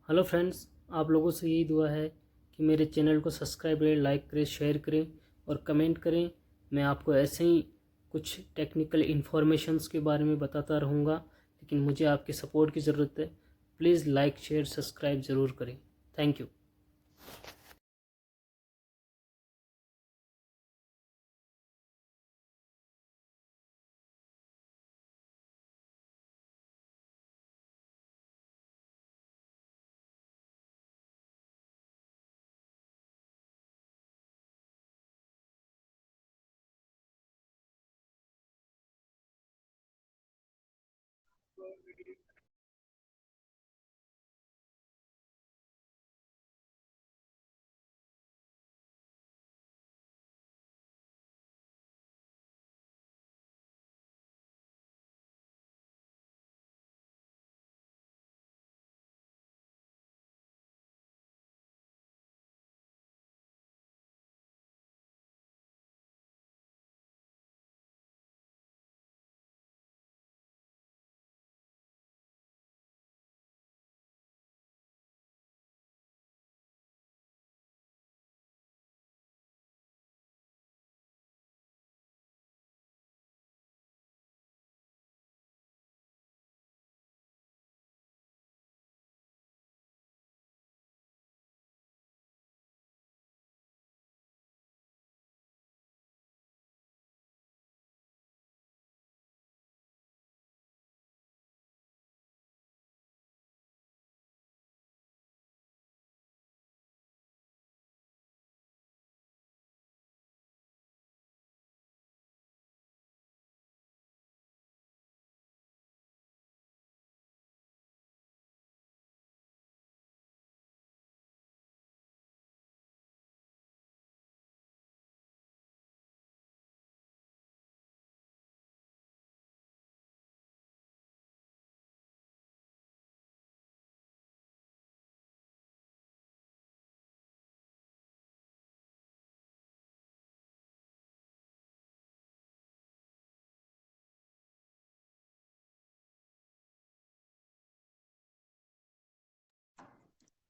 Hello friends, आप लोगों से यही दुआ है कि मेरे चैनल को सब्सक्राइब करें, लाइक करें, शेयर करें और कमेंट करें। मैं आपको ऐसे ही कुछ टेक्निकल इन्फॉर्मेशंस के बारे में बताता रहूँगा, लेकिन मुझे आपके सपोर्ट की ज़रूरत है। प्लीज़ लाइक, शेयर, सब्सक्राइब ज़रूर करें। Thank you.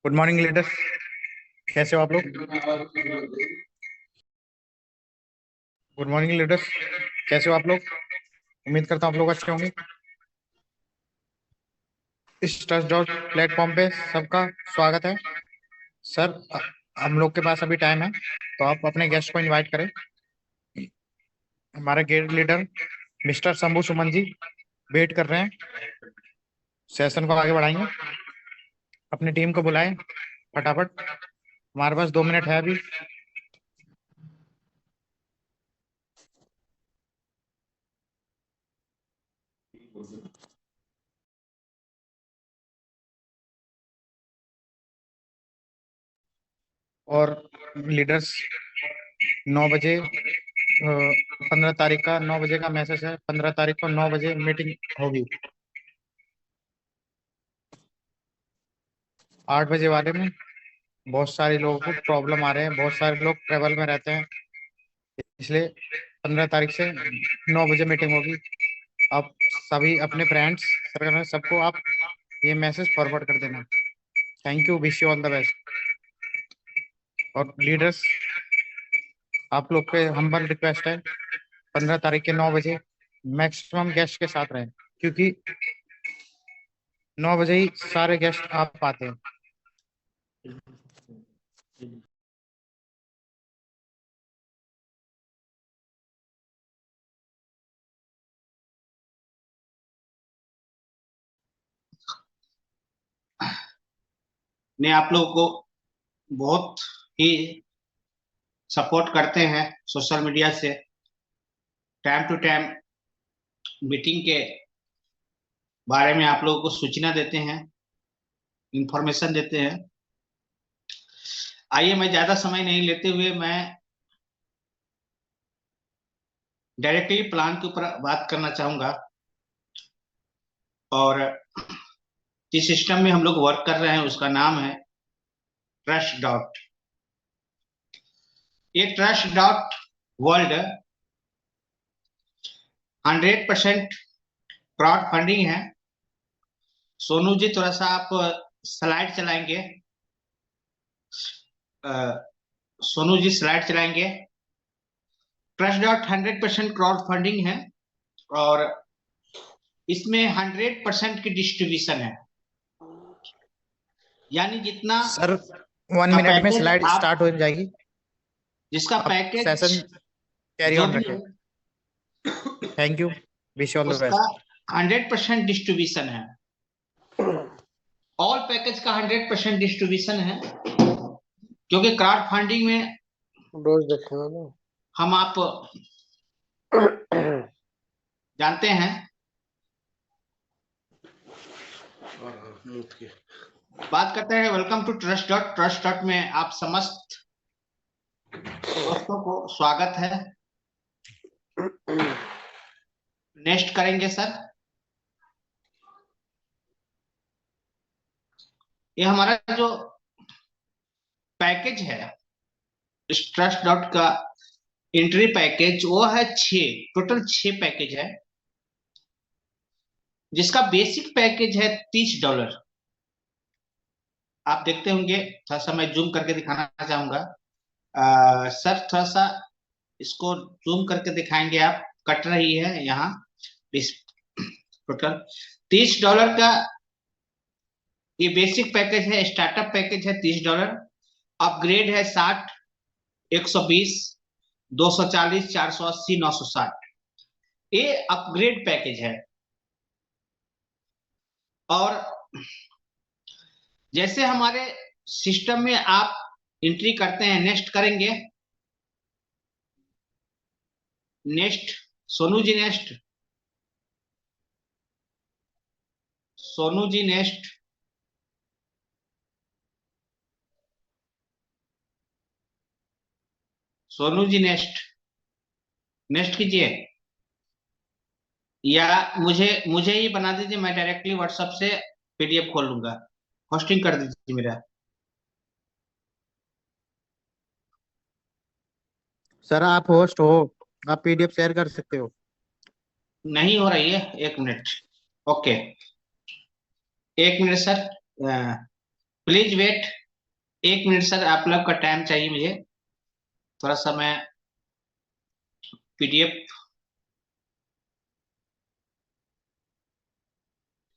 Good morning leaders, कैसे हो आप लोग? गुड मॉर्निंग लीडर्स, कैसे हो आप लोग? उम्मीद करता हूँ आप लोग अच्छे होंगे। इस ट्रस्ट डॉट प्लेटफॉर्म पे सबका स्वागत है। सर, हम लोग के पास अभी टाइम है, तो आप अपने गेस्ट को इनवाइट करें। हमारे guest leader mister Shambhu Suman ji wait कर रहे हैं, सेशन को आगे बढ़ाएंगे। अपनी टीम को बुलाएं फटाफट, हमारे पास 2 मिनट है अभी। और लीडर्स 9 बजे 15 तारीख का 9 बजे का मैसेज है। 15 तारीख को 9 बजे मीटिंग होगी। 8 बजे वाले में बहुत सारे लोगों को प्रॉब्लम आ रहे हैं, बहुत सारे लोग ट्रेवल में रहते हैं, इसलिए 15 तारीख से 9 बजे मीटिंग होगी। आप सभी अपने फ्रेंड्स सर्कल में सबको आप ये मैसेज फॉरवर्ड कर देना। Thank you, wish you all the best. और लीडर्स, आप लोग पे हम्बल रिक्वेस्ट है, 15 तारीख के 9 बजे मैक्सिमम गेस्ट के साथ रहें, क्योंकि 9 बजे ही सारे गेस्ट आप पाते हैं। ने आप लोगों को बहुत ही सपोर्ट करते हैं सोशल मीडिया से। टाइम टू टाइम मीटिंग के बारे में आप लोगों को सूचना देते हैं, इंफॉर्मेशन देते हैं। आइए, मैं ज्यादा समय नहीं लेते हुए मैं डायरेक्टली प्लान के ऊपर बात करना चाहूंगा। और जिस सिस्टम में हम लोग वर्क कर रहे हैं उसका नाम है ट्रस्ट डॉट। ये trust dot world 100% crowd funding है। सोनू जी, थोड़ा सा आप स्लाइड चलाएंगे, सोनू जी स्लाइड चलाएंगे। ट्रस्ट 100% क्राउड फंडिंग है और इसमें 100% की डिस्ट्रीब्यूशन है, यानी जितना सर 1 का मिनट में पैकेज स्लाइड आप, स्टार्ट हो जाएगी, जिसका आप पैकेज सेशन कैरी जो ऑन भी रखें। है thank you, wish all the उसका बेस्ट। 100% डिस्ट्रीब्यूशन है। ऑल पैकेज का 100% डिस्ट्रीब्यूशन है, क्योंकि क्राउड फंडिंग में डोज देखेगा ना। हम आप जानते हैं। बात करते हैं वेलकम टू ट्रस्ट में आप समस्त दोस्तों को स्वागत है। नेक्स्ट करेंगे सर। ये हमारा जो पैकेज है ट्रस्ट डॉट का एंट्री पैकेज वो है 6, टोटल 6 पैकेज है, जिसका बेसिक पैकेज है $30। आप देखते होंगे, थोड़ा सा मैं जूम करके दिखाना चाहूंगा। सर थोड़ा सा इसको जूम करके दिखाएंगे आप, कट रही है यहाँ। टोटल $30 का ये बेसिक पैकेज है, स्टार्टअप पैकेज है $30, अपग्रेड है 60, 120, 240, 480, 960, ये अपग्रेड पैकेज है। और जैसे हमारे सिस्टम में आप एंट्री करते हैं, नेक्स्ट करेंगे। Next Sonu ji, next Sonu ji, next Sonu ji, next next कीजिए, या मुझे मुझे ही बना दीजिए, मैं डायरेक्टली व्हाट्सएप से पीडीएफ खोल लूंगा। होस्टिंग कर दीजिए मेरा। सर आप होस्ट हो, आप पीडीएफ शेयर कर सकते हो। नहीं हो रही है, 1 minute. Okay, 1 minute sir, please wait. 1 minute sir, आप लोग का टाइम चाहिए मुझे, थोड़ा सा मैं पीडीएफ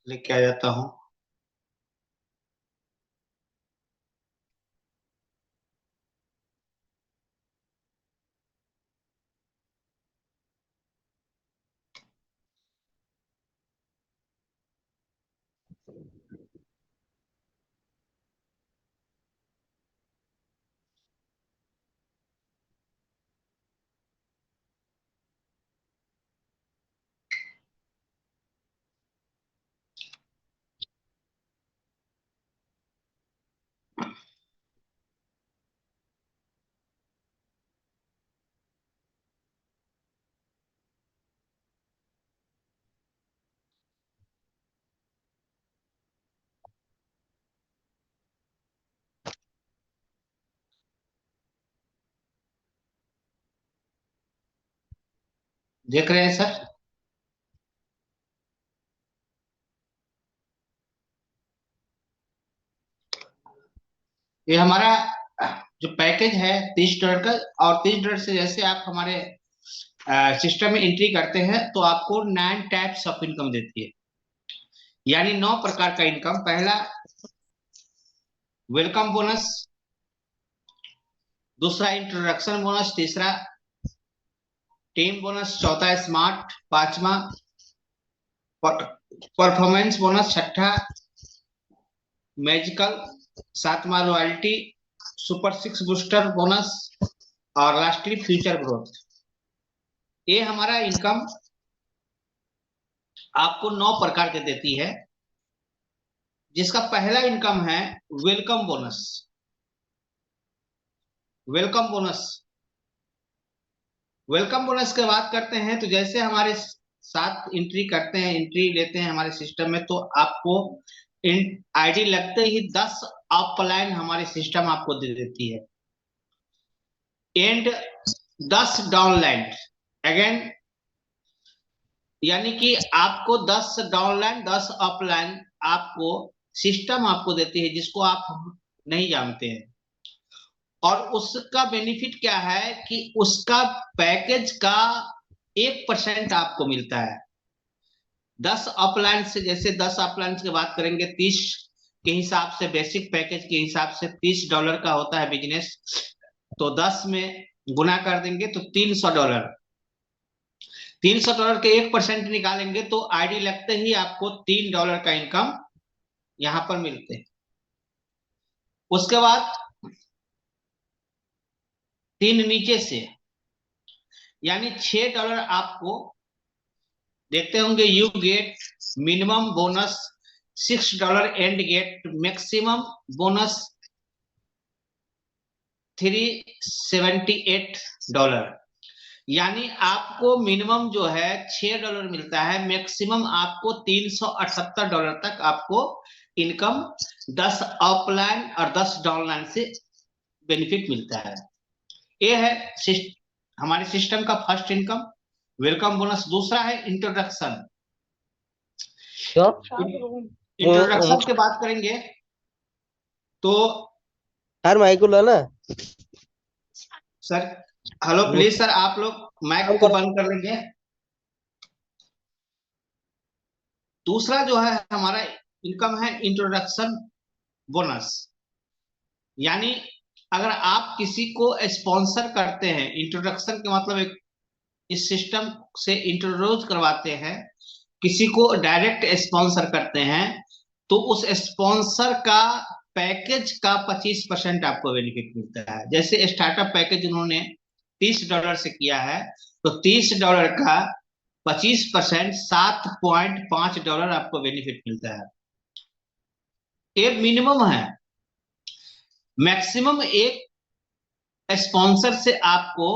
लेके आ जाता हूँ। देख रहे हैं सर? ये हमारा जो पैकेज है $30 का, और $30 से जैसे आप हमारे सिस्टम में एंट्री करते हैं तो आपको 9 टाइप्स ऑफ इनकम देती है, यानी 9 प्रकार का इनकम। पहला वेलकम बोनस, दूसरा इंट्रोडक्शन बोनस, तीसरा टीम बोनस, चौथा स्मार्ट, पांचवा परफॉर्मेंस बोनस, छठा मैजिकल, सातवां रॉयल्टी, सुपर 6 बूस्टर बोनस, और लास्टली फ्यूचर ग्रोथ। ये हमारा इनकम आपको 9 प्रकार के देती है, जिसका पहला इनकम है welcome bonus. Welcome bonus, welcome bonus की बात करते हैं तो जैसे हमारे साथ एंट्री करते हैं, एंट्री लेते हैं हमारे सिस्टम में, तो आपको आईडी लगते ही 10 अपलाइन हमारे सिस्टम आपको दे देती है, एंड 10 डाउनलाइन अगेन, यानी कि आपको 10 डाउनलाइन 10 अपलाइन आपको सिस्टम आपको देती है जिसको आप नहीं जानते हैं। और उसका बेनिफिट क्या है कि उसका पैकेज का 1% आपको मिलता है। 10 अपलाइन से, जैसे 10 अपलाइन की बात करेंगे 30 के हिसाब से, बेसिक पैकेज के हिसाब से $30 का होता है बिजनेस, तो 10 में गुना कर देंगे तो $300। $300 के 1% निकालेंगे तो आईडी लगते ही आपको $3 का इनकम यहां पर मिलते हैं। उसके बाद 3 नीचे से, यानी $6 आपको देखते होंगे। You get minimum bonus $6 and get maximum bonus $378। यानी आपको मिनिमम जो है $6 मिलता है, मैक्सिमम आपको $378 तक आपको इनकम 10 ऑफलाइन और 10 डाउनलाइन से बेनिफिट मिलता है। ये है हमारे सिस्टम का फर्स्ट इनकम, वेलकम बोनस। दूसरा है इंट्रोडक्शन। इंट्रोडक्शन की बात करेंगे तो यार माइक लो ना सर, हेलो प्लीज सर, आप लोग माइक को बंद कर लेंगे। दूसरा जो है हमारा इनकम है इंट्रोडक्शन बोनस। यानी अगर आप किसी को स्पॉन्सर करते हैं, इंट्रोडक्शन के मतलब एक इस सिस्टम से इंट्रोड्यूस करवाते हैं, किसी को डायरेक्ट स्पॉन्सर करते हैं, तो उस स्पॉन्सर का पैकेज का 25% आपको बेनिफिट मिलता है। जैसे स्टार्टअप पैकेज उन्होंने $30 से किया है, तो $30 का 25% $7.5 आपको बेनिफिट मिलता है। ये मिनिमम है। मैक्सिमम एक स्पॉन्सर से आपको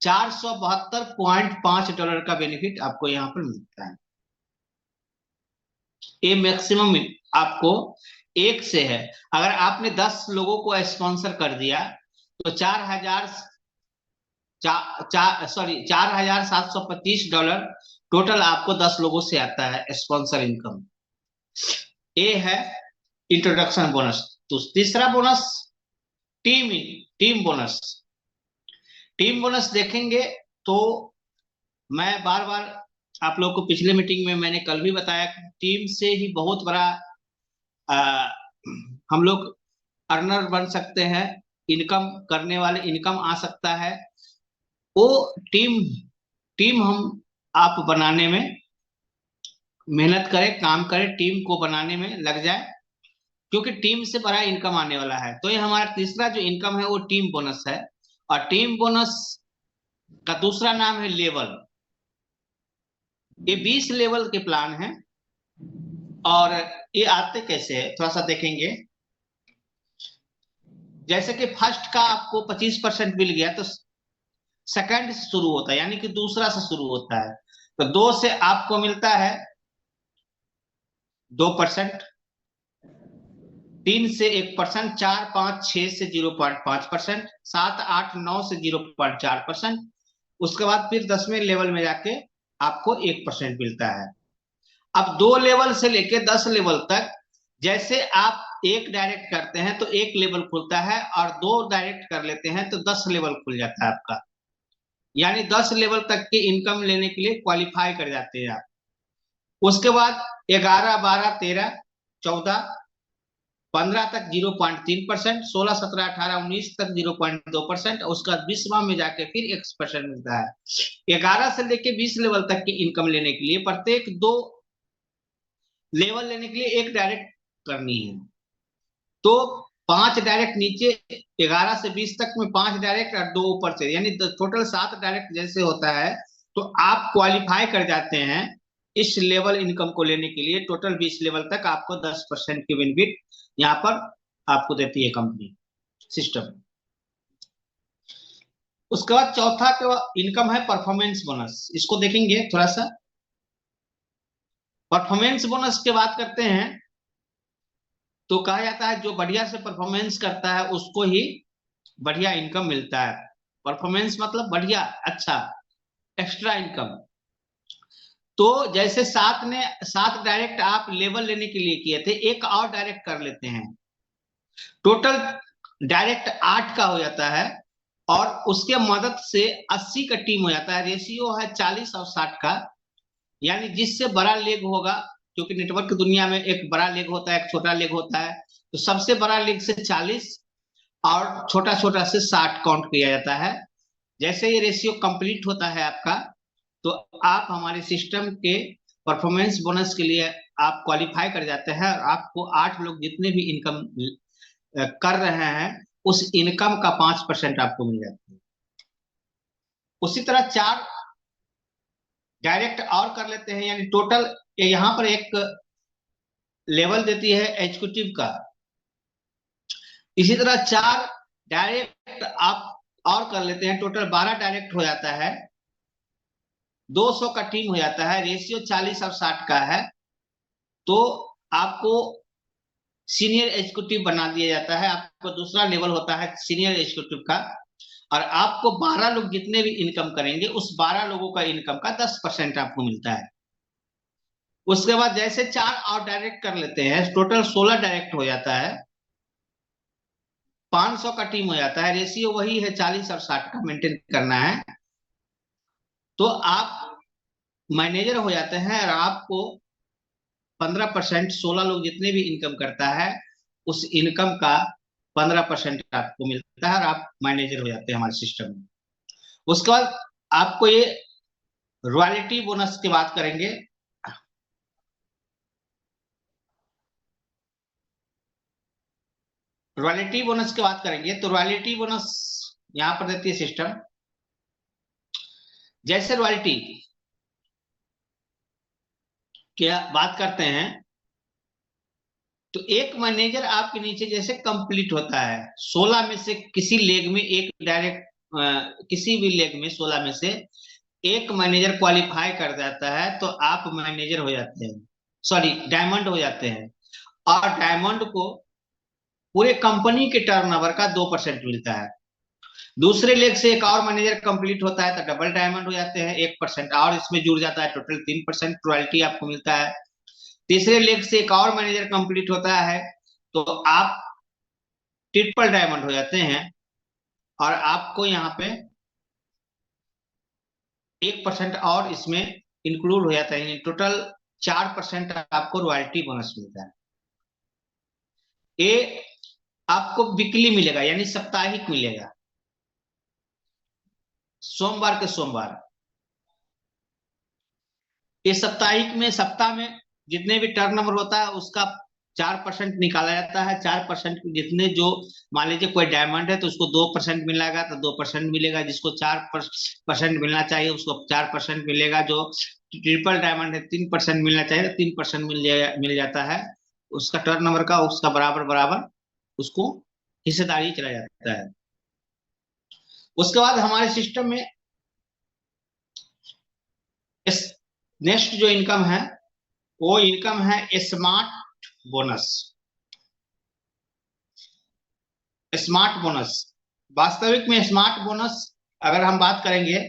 $472.5 का बेनिफिट आपको यहां पर मिलता है। ये मैक्सिमम आपको एक से है। अगर आपने 10 लोगों को स्पॉन्सर कर दिया तो $4,725 टोटल आपको 10 लोगों से आता है स्पॉन्सर इनकम। ये है इंट्रोडक्शन बोनस। तो तीसरा bonus team bonus. Team bonus देखेंगे तो मैं बार बार आप लोग को पिछले मीटिंग में मैंने कल भी बताया कि टीम से ही बहुत बड़ा हम लोग अर्नर बन सकते हैं, इनकम करने वाले इनकम आ सकता है। वो टीम हम आप बनाने में मेहनत करें, काम करें, टीम को बनाने में लग जाए, क्योंकि टीम से बड़ा इनकम आने वाला है। तो ये हमारा तीसरा जो इनकम है वो टीम बोनस है। और टीम बोनस का दूसरा नाम है लेवल। ये 20 लेवल के प्लान है और ये आते कैसे है थोड़ा सा देखेंगे। जैसे कि फर्स्ट का आपको 25% मिल गया तो सेकंड से शुरू होता है, यानी कि दूसरा से शुरू होता है। तो 2 से आपको मिलता है 2%, 3 से 1%, 4, 5, 6 से 0.5%, 7, 8, 9 से 0.4%। उसके बाद फिर 10वें लेवल में जाके आपको 1% मिलता है। अब 2 लेवल से लेके 10 लेवल तक जैसे आप 1 डायरेक्ट करते हैं तो 1 लेवल खुलता है, और 2 डायरेक्ट कर लेते हैं तो 10 लेवल खुल जाता है आपका। यानी 10 लेवल तक की इनकम लेने के लिए क्वालिफाई कर जाते हैं आप। उसके बाद 11, 12, 13, 14, 15 तक 0.3%, 16, 17, 18, 19 तक 0.2%। उसके बाद 20वां में जाके फिर 1% मिलता है। 11 से लेके 20 लेवल तक की इनकम लेने के लिए प्रत्येक 2 लेवल लेने के लिए 1 डायरेक्ट करनी है। तो 5 डायरेक्ट नीचे, 11 से 20 तक में 5 डायरेक्ट और 2 ऊपर से, यानी टोटल 7 डायरेक्ट जैसे होता है। तो आप क्वालिफाई कर जाते हैं इस लेवल इनकम को लेने के लिए। टोटल 20 लेवल तक आपको 10% की बेनिफिट यहाँ पर आपको देती है कंपनी सिस्टम। उसके बाद चौथा इनकम है परफॉर्मेंस बोनस। इसको देखेंगे थोड़ा सा। परफॉर्मेंस बोनस की बात करते हैं तो कहा जाता है जो बढ़िया से परफॉर्मेंस करता है उसको ही बढ़िया इनकम मिलता है। परफॉर्मेंस मतलब बढ़िया, अच्छा, एक्स्ट्रा इनकम। तो जैसे 7 डायरेक्ट आप लेवल लेने के लिए किए थे, एक और डायरेक्ट कर लेते हैं, टोटल डायरेक्ट 8 का हो जाता है, और उसके मदद से 80 का टीम हो जाता है। रेशियो है 40 और 60 का, यानी जिससे बड़ा लेग होगा, क्योंकि नेटवर्क की दुनिया में एक बड़ा लेग होता है, एक छोटा लेग होता है, तो सबसे बड़ा लेग से 40 और छोटा छोटा से 60 काउंट किया जाता है। जैसे ये रेशियो कंप्लीट होता है आपका, तो आप हमारे सिस्टम के परफॉर्मेंस बोनस के लिए आप क्वालिफाई कर जाते हैं, और आपको 8 लोग जितने भी इनकम कर रहे हैं उस इनकम का 5% आपको मिल जाता है। उसी तरह 4 डायरेक्ट और कर लेते हैं, यानी टोटल यहां पर एक लेवल देती है एग्जीक्यूटिव का। इसी तरह 4 डायरेक्ट आप और कर लेते हैं, टोटल 12 डायरेक्ट हो जाता है, 200 का टीम हो जाता है, रेशियो 40 और 60 का है, तो आपको सीनियर एग्जीक्यूटिव बना दिया जाता है। आपको दूसरा लेवल होता है सीनियर एग्जीक्यूटिव का, और आपको 12 लोग जितने भी इनकम करेंगे उस 12 लोगों का इनकम का 10% आपको मिलता है। उसके बाद जैसे 4 और डायरेक्ट कर लेते हैं, टोटल 16 डायरेक्ट हो जाता है, 500 का टीम हो जाता है, रेशियो वही है 40 और 60 का मेंटेन करना है, तो आप मैनेजर हो जाते हैं, और आपको 15%, 16 लोग जितने भी इनकम करता है उस इनकम का 15% आपको मिलता है, और आप मैनेजर हो जाते हैं हमारे सिस्टम में। उसके बाद आपको ये रॉयल्टी बोनस की बात करेंगे। रॉयल्टी बोनस की बात करेंगे तो रॉयल्टी बोनस यहां पर देती है सिस्टम। जैसे रॉयल्टी की बात करते हैं, तो एक मैनेजर आपके नीचे जैसे कंप्लीट होता है, 16 में से किसी लेग में एक डायरेक्ट, किसी भी लेग में 16 में से एक मैनेजर क्वालिफाई कर जाता है, तो आप मैनेजर हो जाते हैं, सॉरी डायमंड हो जाते हैं, और डायमंड को पूरे कंपनी के टर्नओवर का 2% मिलता है। दूसरे लेग से एक और मैनेजर कंप्लीट होता है तो डबल डायमंड हो जाते हैं, 1% और इसमें जुड़ जाता है, टोटल 3% रॉयल्टी आपको मिलता है। तीसरे लेग से एक और मैनेजर कंप्लीट होता है तो आप ट्रिपल डायमंड हो जाते हैं, और आपको यहाँ पे 1% और इसमें इंक्लूड हो जाता है, टोटल 4% आपको रॉयल्टी बोनस मिलता है। ये आपको वीकली मिलेगा, यानी साप्ताहिक मिलेगा, सोमवार के सोमवार। ये साप्ताहिक में, सप्ताह में जितने भी टर्नओवर होता है उसका 4% निकाला जाता है। 4% जितने, जो मान लीजिए कोई डायमंड है तो उसको 2% मिलेगा, तो 2% मिलेगा, जिसको 4% मिलना चाहिए उसको 4% मिलेगा, जो ट्रिपल डायमंड है 3% मिलना चाहिए तो 3% मिल जाता है, उसका टर्नओवर का उसका बराबर बराबर उसको हिस्सेदारी चला जाता है। उसके बाद हमारे सिस्टम में नेक्स्ट जो इनकम है वो इनकम है स्मार्ट बोनस। स्मार्ट बोनस, वास्तविक में स्मार्ट बोनस अगर हम बात करेंगे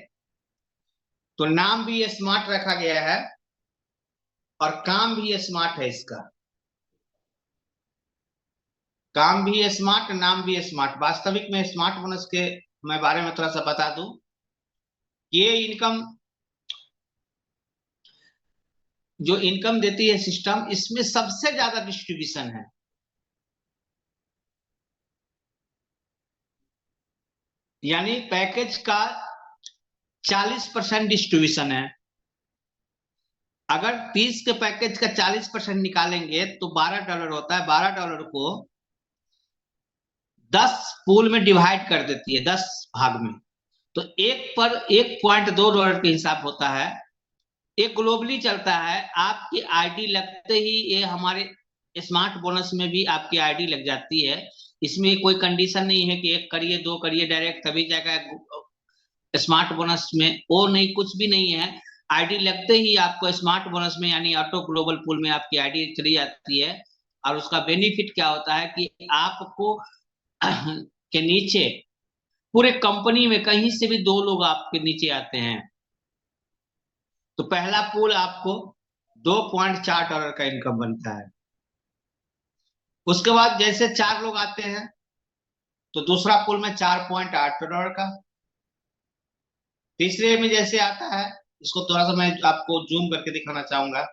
तो नाम भी स्मार्ट रखा गया है और काम भी स्मार्ट है इसका, काम भी स्मार्ट, नाम भी स्मार्ट। वास्तविक में स्मार्ट बोनस के मैं बारे में थोड़ा सा बता दूं, ये इनकम जो इनकम देती है सिस्टम, इसमें सबसे ज्यादा डिस्ट्रीब्यूशन है, यानी पैकेज का 40% डिस्ट्रीब्यूशन है। अगर 30 के पैकेज का 40% निकालेंगे तो $12 होता है। $12 को 10 पूल में डिवाइड कर देती है, 10 भाग में, तो एक पर $1.2 के हिसाब होता है। ये ग्लोबली चलता है, आपकी आईडी लगते ही ये हमारे स्मार्ट बोनस में भी आपकी आईडी लग जाती है। इसमें कोई कंडीशन नहीं है कि 1 करिए 2 करिए डायरेक्ट तभी जाएगा स्मार्ट बोनस में, वो नहीं, कुछ भी नहीं है। आईडी लगते ही आपको स्मार्ट बोनस में, यानी ऑटो ग्लोबल पूल में आपकी आईडी चली जाती है। और उसका बेनिफिट क्या होता है कि आपको के नीचे पूरे कंपनी में कहीं से भी 2 लोग आपके नीचे आते हैं तो पहला पूल आपको $2.4 का इनकम बनता है। उसके बाद जैसे 4 लोग आते हैं तो दूसरा पूल में $4.8 का। तीसरे में जैसे आता है, इसको थोड़ा सा मैं आपको जूम करके दिखाना चाहूंगा।